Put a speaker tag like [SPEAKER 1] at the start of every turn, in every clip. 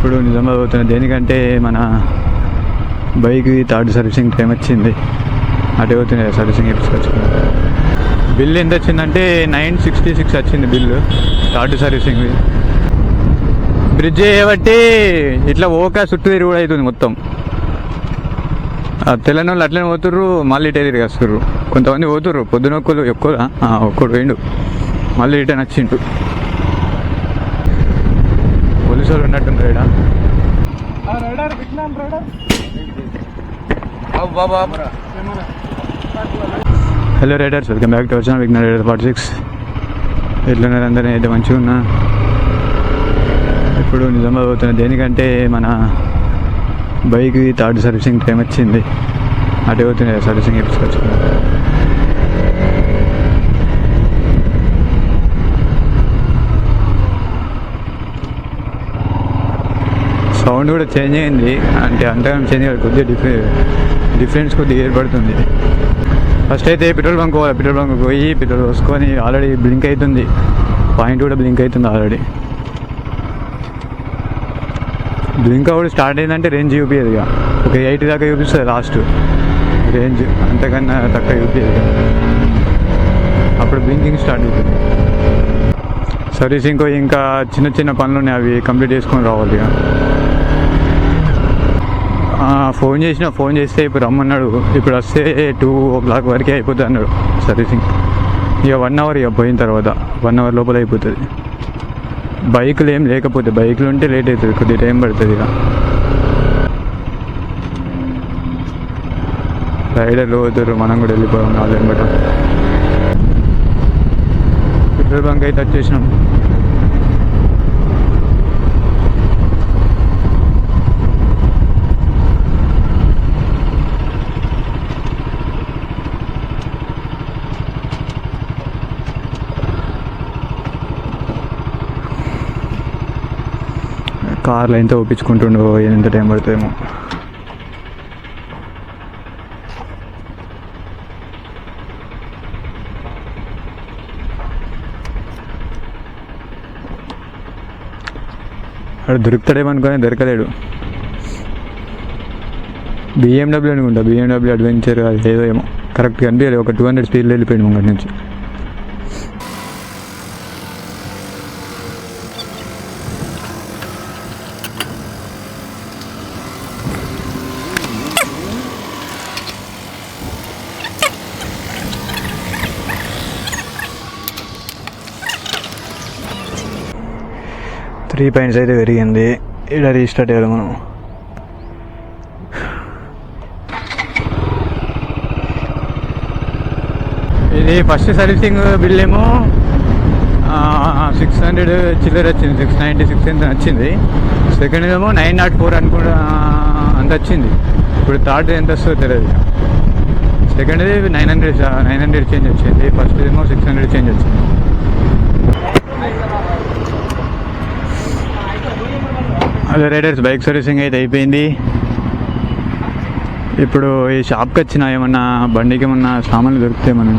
[SPEAKER 1] ఇప్పుడు నిజామాబాద్ పోతున్నా. దేనికంటే మన బైక్ థర్డ్ సర్వీసింగ్ టైం వచ్చింది. అటే పోతున్నాయి సర్వీసింగ్ ఇప్పించుకొచ్చుకున్నా. బిల్ ఎంత వచ్చిందంటే 966 వచ్చింది బిల్లు థర్డ్ సర్వీసింగ్. బ్రిడ్జ్ చేయబట్టి ఇట్లా ఓకా చుట్టూ తిరిగి కూడా అవుతుంది మొత్తం. తెలంగాణ వాళ్ళు అట్లనే పోతుర్రు, మళ్ళీ ఇటే తిరిగి వస్తుర్రు. కొంతమంది పోతుర్రు, పొద్దున ఒక్కడు పోయిండు, మళ్ళీ రిటర్న్ వచ్చిండు. పోలీసు వాళ్ళు ఉన్నట్టుంది రైడా. Hello riders, welcome back to our channel Vighna rider 46. ఎట్లున్నారు అందరూ? అయితే మంచిగా ఉన్నా. ఇప్పుడు నిజామాబాద్ పోతున్నా. దేనికంటే మన బైక్ థర్డ్ సర్వీసింగ్ టైం వచ్చింది. అటే పోతున్నాయి సర్వీసింగ్ ఇప్పించుకొచ్చుకున్నా. సౌండ్ కూడా చేంజ్ అయింది, అంటే అంతగా చేంజ్ అయ్యి కొద్దిగా డిఫరెన్స్ కొద్దిగా ఏర్పడుతుంది. ఫస్ట్ అయితే పెట్రోల్ బంక్ పోవాలి. పెట్రోల్ బంక్ పోయి పెట్రోల్ పోసుకొని ఆల్రెడీ బ్లింక్ అవుతుంది, పాయింట్ కూడా బ్లింక్ అవుతుంది ఆల్రెడీ. బ్లింక్ అవుట్ స్టార్ట్ అయిందంటే రేంజ్ చూపించదు. ఇక ఒక 80 దాకా చూపిస్తుంది లాస్ట్ రేంజ్, అంతకన్నా తక్కువ చూపించదు. అప్పుడు బ్లింకింగ్ స్టార్ట్ అవుతుంది. సర్వీసింగ్ ఇంకా చిన్న చిన్న పనులు ఉన్నాయి, అవి కంప్లీట్ చేసుకొని రావాలి. ఇక ఫోన్ చేస్తే ఇప్పుడు రమ్మన్నాడు. ఇప్పుడు వస్తే 2 o'clock వరకే అయిపోతుంది అన్నాడు సర్వీసింగ్. ఇక 1 hour, ఇక పోయిన తర్వాత 1 hour లోపల అయిపోతుంది. బైకులు ఏం లేకపోతే, బైకులు ఉంటే లేట్ అవుతుంది, కొద్దిగా టైం పడుతుంది. ఇక రైడర్లు పోతారు, మనం కూడా వెళ్ళిపోయాం. వాళ్ళని బట్ట పెట్రోల్ బంక్ అయితే వచ్చేసినాం. కార్లో ఎంత ఒప్పించుకుంటుండో, ఎంత టైం పడుతుందేమో. అక్కడ దొరుకుతాడేమనుకొని దొరకలేడు. BMW అనుకుంటా, BMW అడ్వెంచర్ అది ఏదో ఏమో కరెక్ట్గా అనిపించలేదు. ఒక 200 స్పీడ్లో వెళ్ళిపోయాడు ముంగటి నుంచి. త్రీ పాయింట్స్ అయితే పెరిగింది. ఇక్కడ రీస్టార్ట్ చేయాలి మనం. ఇది ఫస్ట్ సర్వీసింగ్ బిల్ ఏమో 600 చిల్లర వచ్చింది, 696 ఎంత వచ్చింది. సెకండ్ ఏమో 904 అనుకుంటా అంత వచ్చింది. ఇప్పుడు థర్డ్ ఎంత వస్తుందో తెలియదు. సెకండ్ 900 చేంజ్ వచ్చింది. ఫస్ట్ ఏమో 600 చేంజ్ వచ్చింది. అదే రైడర్స్, బైక్ సర్వీసింగ్ అయితే అయిపోయింది. ఇప్పుడు ఈ షాప్కి వచ్చిన ఏమన్నా బండికి ఏమన్నా సామాన్లు దొరికితే మనం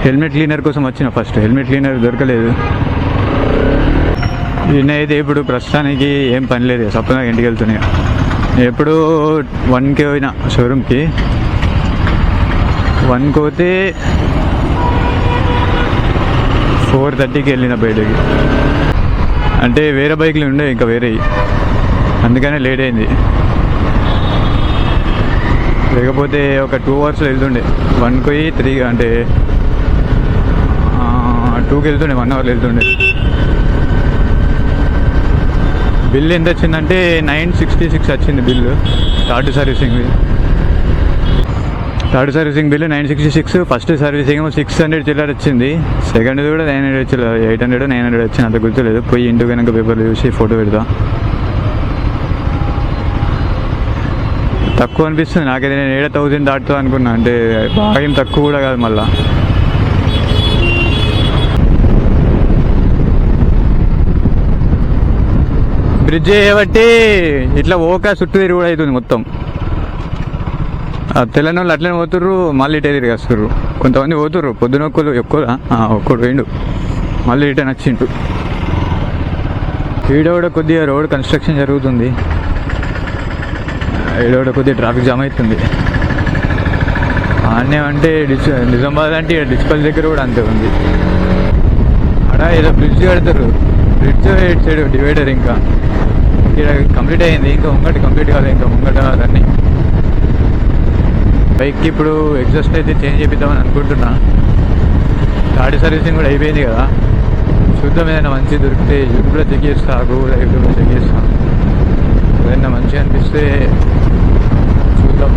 [SPEAKER 1] హెల్మెట్ క్లీనర్ కోసం వచ్చిన. ఫస్ట్ హెల్మెట్ క్లీనర్ దొరకలేదు. ఈయన అయితే ఇప్పుడు ప్రస్తుతానికి ఏం పని లేదు, సపరేట్గా ఇంటికి వెళ్తున్నాయి. ఎప్పుడు 1కి పోయినా షోరూమ్కి, 1కి పోతే 4:30కి వెళ్ళిన బయటకి. అంటే వేరే బైక్లు ఉండే, ఇంకా వేరే, అందుకనే లేట్ అయింది. లేకపోతే ఒక 2 hours వెళ్తుండే. 1కి పోయి 3 అంటే 2కి వెళ్తుండే, 1 hour వెళ్తుండే. బిల్ ఎంత వచ్చిందంటే 966 వచ్చింది bill third servicing. Third servicing bill 966. First servicing ఏమో 600 చిల్లర వచ్చింది. సెకండ్ కూడా 900 చిల్లర, 800 900 వచ్చింది, అంత గుర్తులేదు. పోయి ఇంటికి కనుక పేపర్లు చూసి ఫోటో పెడతా. తక్కువ అనిపిస్తుంది నాకైతే. నేను 1000 దాటుతా అనుకున్నా, అంటే బాగా ఏం తక్కువ కూడా కాదు. మళ్ళా బ్రిడ్జ్ చేయబట్టి ఇట్లా ఓకా చుట్టూ తిరిగి కూడా అవుతుంది మొత్తం. తెలంగాణ వాళ్ళు అట్లనే పోతుర్రు, మళ్ళీ ఇటే తిరిగి వస్తుర్రు. కొంతమంది పోతుర్రు, పొద్దున ఒక్కడు పోయిండు, మళ్ళీ రిటర్న్ వచ్చిండు. ఈడ కూడా కొద్దిగా రోడ్ కన్స్ట్రక్షన్ జరుగుతుంది, ఈడ కూడా కొద్దిగా ట్రాఫిక్ జామ్ అవుతుంది. ఆనే అంటే నిజామాబాద్ అంటే డిస్పల్ దగ్గర కూడా అంతే ఉంది. అక్కడ ఏదో బ్రిడ్జ్ కడతారు, బ్రిడ్జ్ ఇటు సైడ్ డివైడర్ ఇంకా ఇక్కడ కంప్లీట్ అయ్యింది, ఇంకా ముంగట కంప్లీట్ కాదు, ఇంకా ముంగట దాన్ని బైక్కి ఇప్పుడు ఎగ్జాస్ట్ అయితే చేంజ్ చేపిద్దామని అనుకుంటున్నా. గాడి సర్వీసింగ్ కూడా అయిపోయింది కదా, చూద్దాం ఏదైనా మంచి దొరికితే యూట్యూబ్లో చెక్ చేస్తా, గూగుల్ యూట్యూబ్లో చెక్ చేస్తా, ఏదైనా మంచిగా అనిపిస్తే చూద్దాం.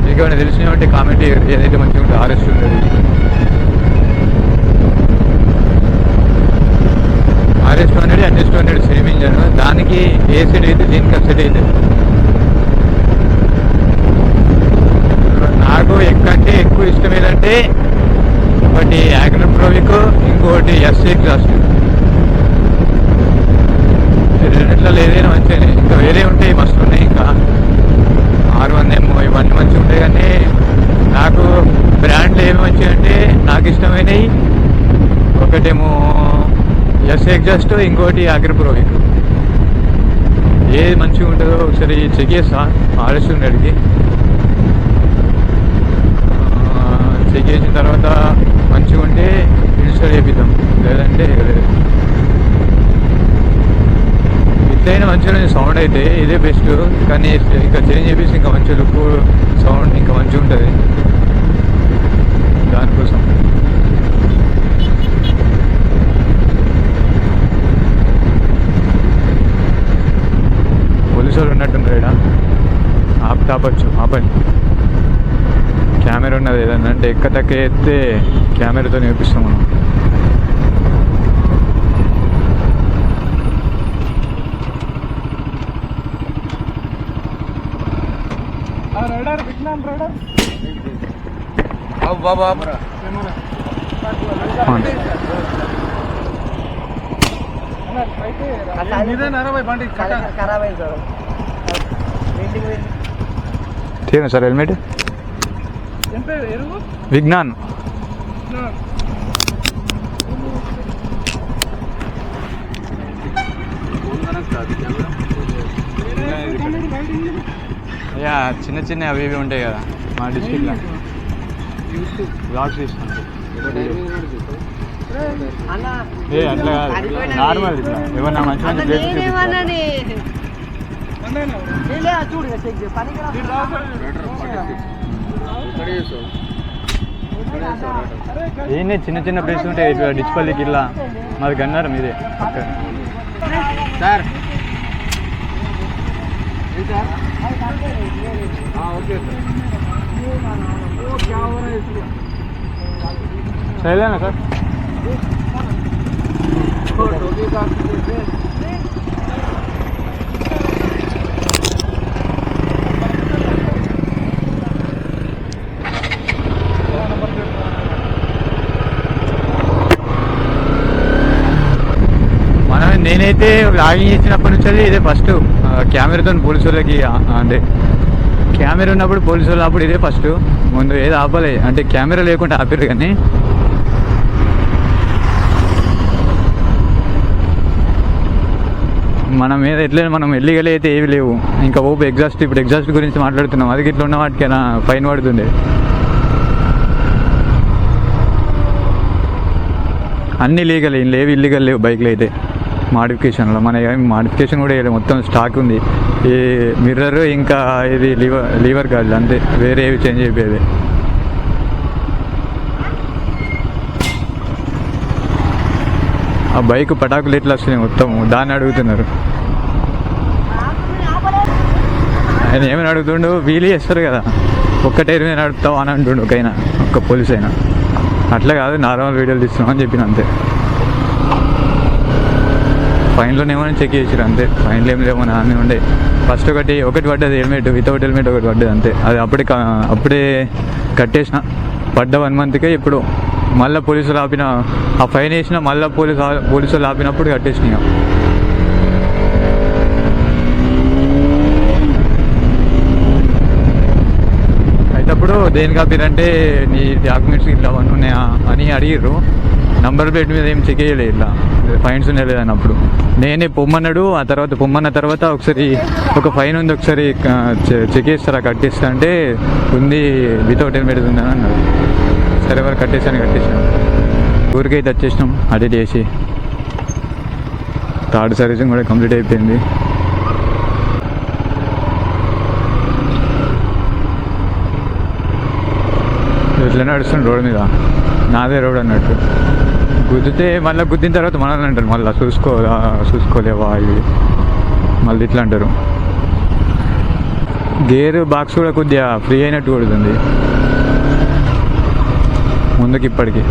[SPEAKER 1] మీకు ఏమైనా తెలిసినవంటే కామెంట్ ఏదైతే మంచిగా ఉంటే RS 200 RS 200 NS 200 same engine, దానికి ఏ సెట్ అయితే దీనికి సెట్ అయితే. నాకు ఎక్కంటే ఎక్కువ ఇష్టం ఏదంటే ఒకటి యాగ్నర్ ప్రోవిక్, ఇంకోటి SC ఎగ్జాస్ట్. రెండిట్లలో ఏదైనా మంచిగానే, ఇంకా వేరే ఉంటాయి మస్తు ఉన్నాయి, ఇంకా R1M ఇవన్నీ మంచిగా ఉంటాయి. కానీ నాకు బ్రాండ్లు ఏమి మంచిగా అంటే నాకు ఇష్టమైనవి ఒకటేమో SC ఎగ్జాస్ట్, ఇంకోటి యాగ్నర్ ప్రోవిక్. ఏది మంచిగా ఉంటుందో ఒకసారి చెక్ చేస్తా RS 200కి. చెక్ చేసిన తర్వాత మంచిగా ఉంటే ఇన్స్టాల్ చేపిద్దాం, లేదంటే ఇట్లయినా మంచిగా సౌండ్ అయితే ఇదే బెస్ట్. కానీ ఇంకా చేంజ్ చేసి ఇంకా మంచి లుక్, సౌండ్ ఇంకా మంచిగా ఉంటుంది. దానికోసం పోలీసు వాళ్ళు ఉన్నట్టుంటారు ఇక్కడ, ఆపచ్చు ఆపని. కెమెరా ఉన్నది, ఏదన్నా అంటే ఎక్క తక్క ఎత్తే కెమెరాతో నేర్పిస్తాం మనం. ठीक है सर, हेलमेट विज्ञान యా చిన్న చిన్న అవి ఇవి ఉంటాయి కదా మా డిస్ట్రిక్ట్లో బ్లాగ్స్ తీసుకుంటాం. ఏ అట్లా కాదు, నార్మల్ ఇట్లా ఏమన్నా మంచి మంచి ప్లేసెస్ ఏంటి చిన్న చిన్న ప్లేస్ ఉంటాయి. డిచ్పల్లికి ఇట్లా మాది గన్నారం ఇదే అక్కడ సార్. సరేనా సార్? నేనైతే లాగింగ్ చేసినప్పటి నుంచి ఇదే ఫస్ట్ కెమెరాతో పోలీసు వాళ్ళకి, అంటే కెమెరా ఉన్నప్పుడు పోలీసు వాళ్ళు అప్పుడు ఇదే ఫస్ట్. ముందు ఏది ఆపలే, అంటే కెమెరా లేకుండా ఆపారు. కానీ మనం మీద ఎట్లయినా మనం ఎల్లీగల్ అయితే ఏవి లేవు. ఇంకా ఓపు ఎగ్జాస్ట్, ఇప్పుడు ఎగ్జాస్ట్ గురించి మాట్లాడుతున్నాం, అది ఇట్లా ఉన్న వాటికైనా ఫైన్ పడుతుండే. అన్నీ లీగల్, ఏం లేవు ఇల్లీగల్ లేవు బైక్లు అయితే. మాడిఫికేషన్లో మన మాడిఫికేషన్ కూడా మొత్తం స్టాక్ ఉంది. ఈ మిర్రర్ ఇంకా ఇది లీవర్ గార్డ్ అంతే, వేరే ఏవి చేంజ్ అయిపోయేది. ఆ బైక్ పటాకులు ఎట్లా వస్తున్నాయి మొత్తం, దాన్ని అడుగుతున్నారు. ఆయన ఏమైనా అడుగుతుండు, వీలు చేస్తారు కదా, ఒక్క టైర్ మీద నడుపుతావు అని అంటుండు ఒకైనా, ఒక్క పోలీస్ అయినా. అట్లా కాదు, నార్మల్ వీడియోలు తీస్తున్నాం అని చెప్పిన అంతే. ఫైన్లోనే ఏమైనా చెక్ చేసారు అంతే, ఫైన్లు ఏమి లేవని అన్నీ ఉండే. ఫస్ట్ ఒకటి పడ్డది హెల్మెట్, వితౌట్ హెల్మెట్ ఒకటి పడ్డది అంతే. అది అప్పుడే కట్టేసిన, పడ్డ 1 మంత్కే. ఇప్పుడు మళ్ళీ పోలీసులు ఆపిన, ఆ ఫైన్ వేసిన మళ్ళీ పోలీసులు ఆపినప్పుడు కట్టేసిన. అయితే అప్పుడు దేనికి ఆపిరంటే నీ డాక్యుమెంట్స్ ఇట్లా అవన్నీ ఉన్నాయా అని అడిగిర్రు. నంబర్ ప్లేట్ మీద ఏం చెక్ చేయలేదు, ఇట్లా ఫైన్స్ ఉన్నాయి లేదని. అప్పుడు నేనే పొమ్మన్నాడు. ఆ తర్వాత పొమ్మన్న తర్వాత ఒకసారి ఒక ఫైన్ ఉంది, ఒకసారి చెక్ చేస్తారా కట్టిస్తా అంటే ఉంది వితౌట్ హెల్మెట్ ఉంది అని అన్నాడు. సరే వారు కట్టేసాను. ఊరికైతే వచ్చేసినాం. అదే చేసి థర్డ్ సర్వీసింగ్ కూడా కంప్లీట్ అయిపోయింది. ఇట్లా నడుస్తుంది రోడ్ మీద, నాదే రోడ్ అన్నట్టు. గుద్దితే మళ్ళీ గుద్దిన తర్వాత మనల్ని అంటారు మళ్ళీ చూసుకోలేవా ఇవి మళ్ళీ ఇట్లా అంటారు. గేర్ బాక్స్ కూడా కొద్దిగా ఫ్రీ అయినట్టు కొడుతుంది ముందుకి. ఇప్పటికి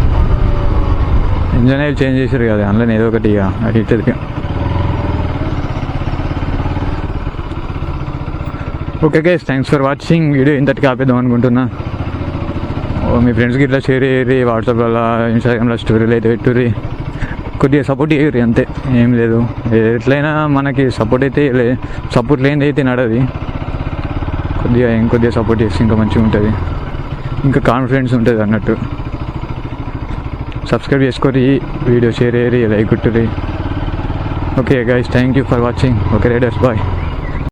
[SPEAKER 1] ఇంజన్ ఆయిల్ చేంజ్ చేశారు కదా, అందులో ఏదో ఒకటి ఇక okay guys, thanks for watching. Video ఇంతటికి ఆపేద్దాం అనుకుంటున్నా. మీ ఫ్రెండ్స్కి ఇట్లా షేర్ చేయరి, వాట్సాప్లో ఇన్స్టాగ్రామ్లో స్టోరీలు అయితే పెట్టుర్రి, కొద్దిగా సపోర్ట్ చేయరు అంతే, ఏం లేదు. ఎట్లయినా మనకి సపోర్ట్ లేనిది అయితే నడది. ఇంకొద్దిగా సపోర్ట్ చేస్తే ఇంకా మంచిగా ఉంటుంది, ఇంకా కాన్ఫిడెన్స్ ఉంటుంది అన్నట్టు. సబ్స్క్రైబ్ చేసుకోరి, వీడియో షేర్ చేయరి, లైక్ కొట్టుర్రి. Okay guys, thank you for watching. Okay riders, bye.